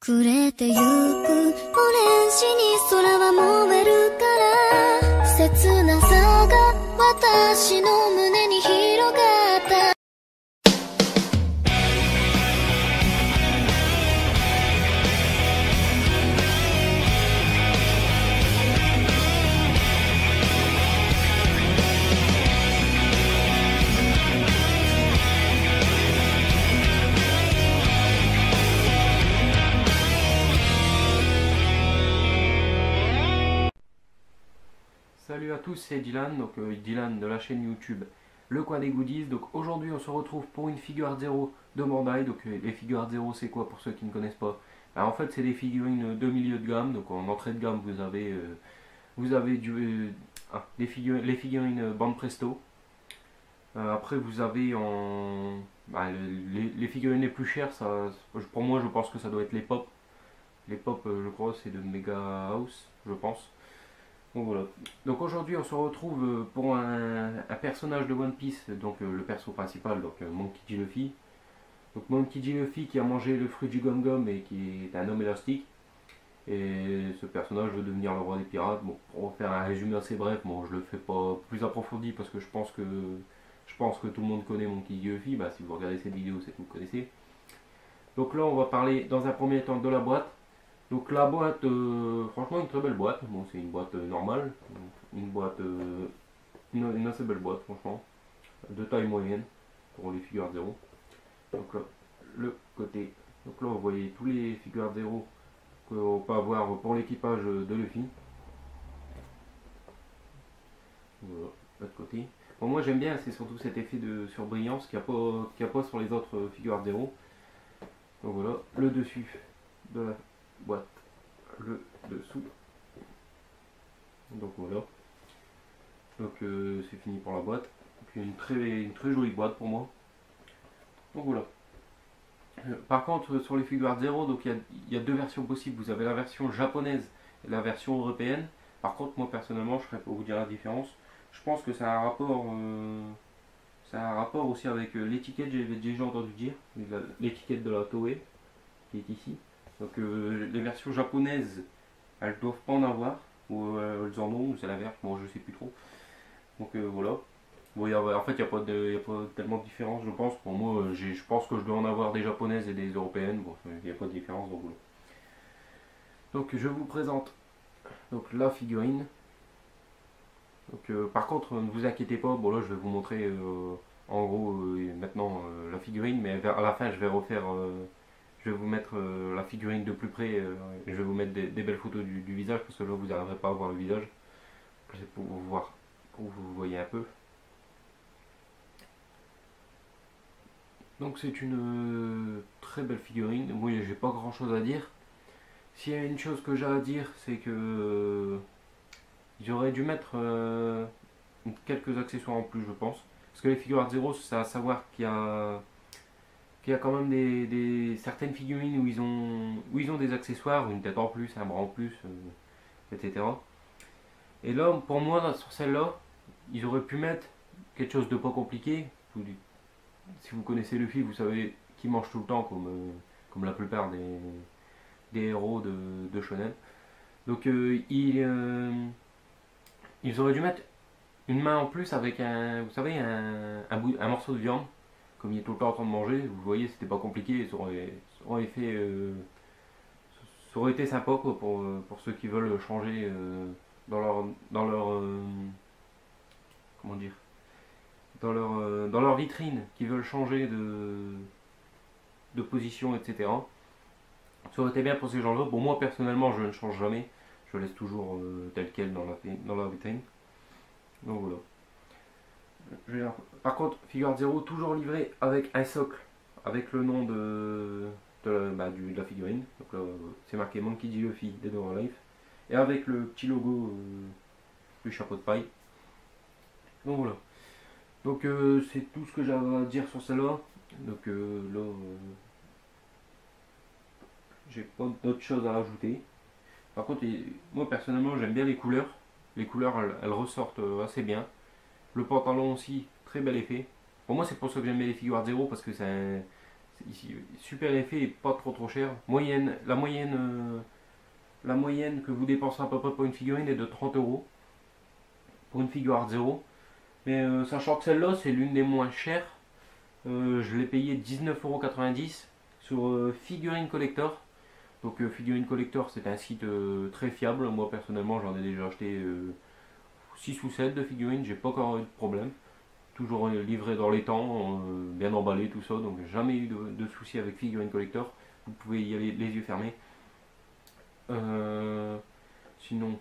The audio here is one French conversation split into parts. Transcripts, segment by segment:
暮れてゆくオレンジに空は燃えるから切なさが私の胸に広がった。Salut à tous, c'est Dylan, donc Dylan de la chaîne YouTube Le Coin des Goodies. Donc aujourd'hui on se retrouve pour une Figuart Zero de Bandai. Donc les Figuart Zero c'est quoi pour ceux qui ne connaissent pas? En fait c'est des figurines de milieu de gamme. Donc en entrée de gamme vous avez les figurines Bande Presto. Après vous avez les figurines les plus chères, pour moi je pense que ça doit être les Pop. Les Pop je crois c'est de Mega House je pense. Donc voilà. Donc aujourd'hui on se retrouve pour un personnage de One Piece, donc le perso principal, donc Monkey D. Luffy. Donc Monkey D. Luffy qui a mangé le fruit du Gum Gum et qui est un homme élastique. Et ce personnage veut devenir le roi des pirates. Bon, pour faire un résumé assez bref, bon je le fais pas plus approfondi parce que je pense que tout le monde connaît Monkey D. Luffy. Bah, si vous regardez cette vidéo c'est que vous connaissez. Donc là on va parler dans un premier temps de la boîte. Donc la boîte, franchement une très belle boîte. Bon, c'est une boîte normale, une boîte, une assez belle boîte franchement, de taille moyenne pour les Figuart Zero. Donc là, le côté, donc là vous voyez tous les Figuart Zero qu'on peut avoir pour l'équipage de Luffy. Voilà, l'autre côté. Bon, moi j'aime bien, c'est surtout cet effet de surbrillance qu'il n'y a pas sur les autres Figuart Zero. Donc voilà, le dessus de la boîte, le dessous. Donc voilà. Donc c'est fini pour la boîte. Donc, une très jolie boîte pour moi. Donc voilà. Par contre sur les Figuart Zero, donc il y a deux versions possibles. Vous avez la version japonaise et la version européenne. Par contre moi personnellement je serais pour vous dire la différence. Je pense que ça a un rapport aussi avec l'étiquette, j'avais déjà entendu dire. L'étiquette de la Toei qui est ici. Donc les versions japonaises, elles doivent pas en avoir, ou elles en ont, ou c'est l'inverse, bon je sais plus trop. Donc voilà. Bon, en fait il n'y a pas tellement de différence je pense. Pour moi je pense que je dois en avoir des japonaises et des européennes, bon il n'y a pas de différence donc voilà. Donc je vous présente donc la figurine. Donc par contre ne vous inquiétez pas, bon là je vais vous montrer en gros maintenant la figurine, mais à la fin je vais refaire... je vais vous mettre la figurine de plus près, et je vais vous mettre des belles photos du visage parce que là vous n'arriverez pas à voir le visage. C'est pour vous voir, pour que vous voyez un peu. Donc c'est une très belle figurine. Moi j'ai pas grand chose à dire. S'il y a une chose que j'ai à dire, c'est que j'aurais dû mettre quelques accessoires en plus je pense. Parce que les Figuart Zero, c'est à savoir qu'il y a quand même certaines figurines où ils ont des accessoires, une tête en plus, un bras en plus, etc. Et là, pour moi, sur celle-là, ils auraient pu mettre quelque chose de pas compliqué. Si vous connaissez Luffy, vous savez qu'il mange tout le temps, comme la plupart des héros de Shonen. Donc, ils auraient dû mettre une main en plus avec vous savez, un morceau de viande. Comme il est tout le temps en train de manger, vous voyez, c'était pas compliqué, ça aurait été sympa quoi, pour ceux qui veulent changer comment dire, dans leur vitrine, qui veulent changer de position, etc. Ça aurait été bien pour ces gens-là. Bon, moi personnellement, je ne change jamais, je laisse toujours tel quel dans la vitrine. Donc voilà. Par contre, Figuart Zero toujours livré avec un socle, avec le nom de la figurine. Donc là, c'est marqué Monkey D. Luffy Dead or Alive. Et avec le petit logo du chapeau de paille. Donc voilà. Donc c'est tout ce que j'avais à dire sur celle-là. Donc là, j'ai pas d'autre chose à rajouter. Par contre, moi personnellement, j'aime bien les couleurs. Les couleurs, elles ressortent assez bien. Le pantalon aussi, très bel effet. Pour moi c'est pour ça que j'aime bien les Figuart Zero parce que c'est Ici, super effet et pas trop cher. La moyenne que vous dépensez à peu près pour une figurine est de 30 euros pour une figure Art Zero. Mais sachant que celle-là c'est l'une des moins chères, je l'ai payé 19,90 € sur Figurine Collector. Donc Figurine Collector c'est un site très fiable. Moi personnellement j'en ai déjà acheté 6 ou 7 de figurines, j'ai pas encore eu de problème. Toujours livré dans les temps, bien emballé, tout ça, donc jamais eu de soucis avec Figurine Collector. Vous pouvez y aller les yeux fermés. Sinon,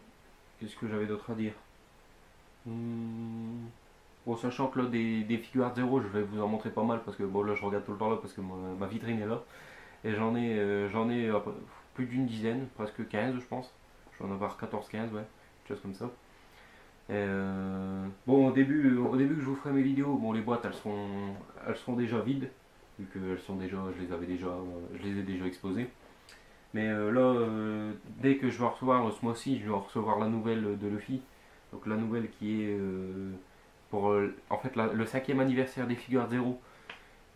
qu'est-ce que j'avais d'autre à dire? Bon, sachant que là, des figures Art Zero, je vais vous en montrer pas mal parce que bon, là, je regarde tout le temps là parce que ma vitrine est là. Et j'en ai plus d'une dizaine, presque 15, je pense. Je vais en avoir 14-15, ouais, quelque chose comme ça. Bon, au début que je vous ferai mes vidéos, bon, les boîtes elles seront déjà vides, vu que je les ai déjà exposées. Mais là, dès que je vais recevoir ce mois-ci, je vais recevoir la nouvelle de Luffy. Donc la nouvelle qui est pour en fait le 5e anniversaire des figures Art Zero.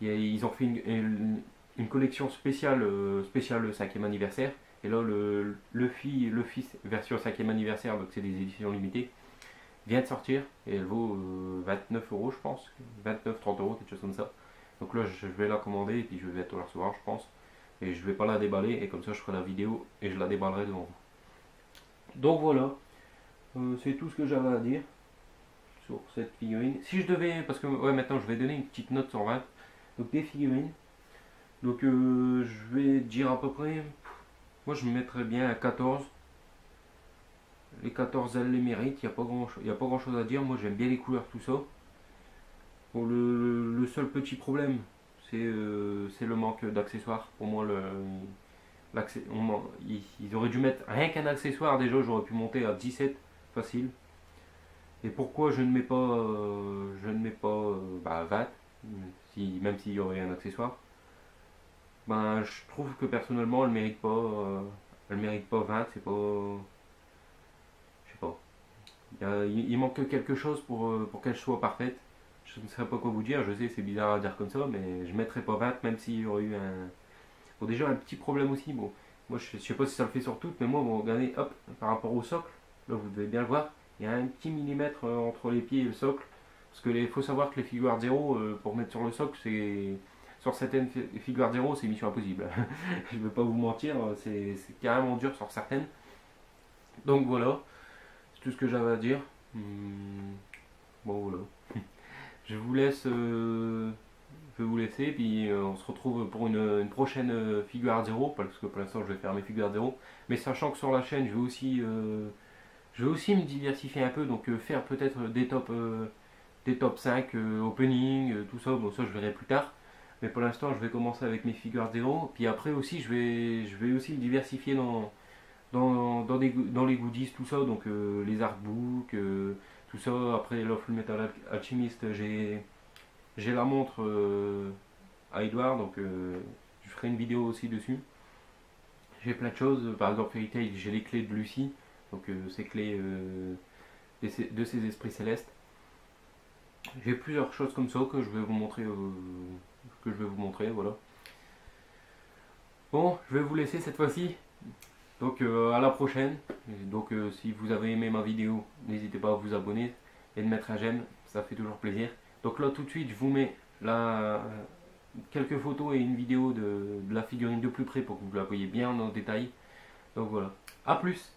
Ils ont fait une collection spéciale, spéciale le 5e anniversaire. Et là, le Luffy version 5e anniversaire, donc c'est des éditions limitées, vient de sortir et elle vaut 29 euros, je pense, 29-30 euros, quelque chose comme ça. Donc là, je vais la commander et puis je vais bientôt la recevoir, je pense. Et je vais pas la déballer et comme ça, je ferai la vidéo et je la déballerai devant vous. Donc voilà, c'est tout ce que j'avais à dire sur cette figurine. Si je devais, parce que ouais, maintenant je vais donner une petite note sur 20, donc des figurines. Donc je vais dire à peu près, moi je me mettrais bien à 14. Les 14 elles les méritent, il n'y a pas grand chose à dire. Moi j'aime bien les couleurs, tout ça. Bon, le seul petit problème, c'est le manque d'accessoires. Pour moi, ils auraient dû mettre rien qu'un accessoire. Déjà, j'aurais pu monter à 17 facile. Et pourquoi je ne mets pas 20, même s'il y aurait un accessoire. Ben, je trouve que personnellement, elle mérite pas 20. C'est pas, je sais pas. Il manque quelque chose pour qu'elle soit parfaite. Je ne sais pas quoi vous dire, je sais c'est bizarre à dire comme ça, mais je mettrais pas 20 même s'il y aurait eu un... Bon, déjà un petit problème aussi, bon, moi je sais pas si ça le fait sur toutes, mais moi bon, regardez, hop, par rapport au socle, là vous devez bien le voir, il y a un petit millimètre entre les pieds et le socle, parce que il faut savoir que les figures Art Zero, pour mettre sur le socle, sur certaines figures Art Zero, c'est mission impossible. Je vais pas vous mentir, c'est carrément dur sur certaines. Donc voilà, c'est tout ce que j'avais à dire. Bon voilà. Je vous laisse, je vais vous laisser, puis on se retrouve pour une prochaine figure Art Zero, parce que pour l'instant je vais faire mes figures Art Zero, mais sachant que sur la chaîne je vais aussi me diversifier un peu, donc faire peut-être des top 5 opening, tout ça, bon ça je verrai plus tard, mais pour l'instant je vais commencer avec mes figures Art Zero, puis après aussi je vais aussi me diversifier dans les goodies, tout ça, donc les artbooks, tout ça. Après Love Full Metal Alchemist, j'ai la montre à Edouard, donc je ferai une vidéo aussi dessus. J'ai plein de choses, par exemple Fairy Tail, j'ai les clés de Lucie, donc ces clés de ses esprits célestes. J'ai plusieurs choses comme ça que je vais vous montrer, voilà. Bon, je vais vous laisser cette fois-ci. Donc à la prochaine. Donc si vous avez aimé ma vidéo, n'hésitez pas à vous abonner et de mettre un j'aime, ça fait toujours plaisir. Donc là tout de suite je vous mets quelques photos et une vidéo de la figurine de plus près pour que vous la voyez bien en détail. Donc voilà, à plus.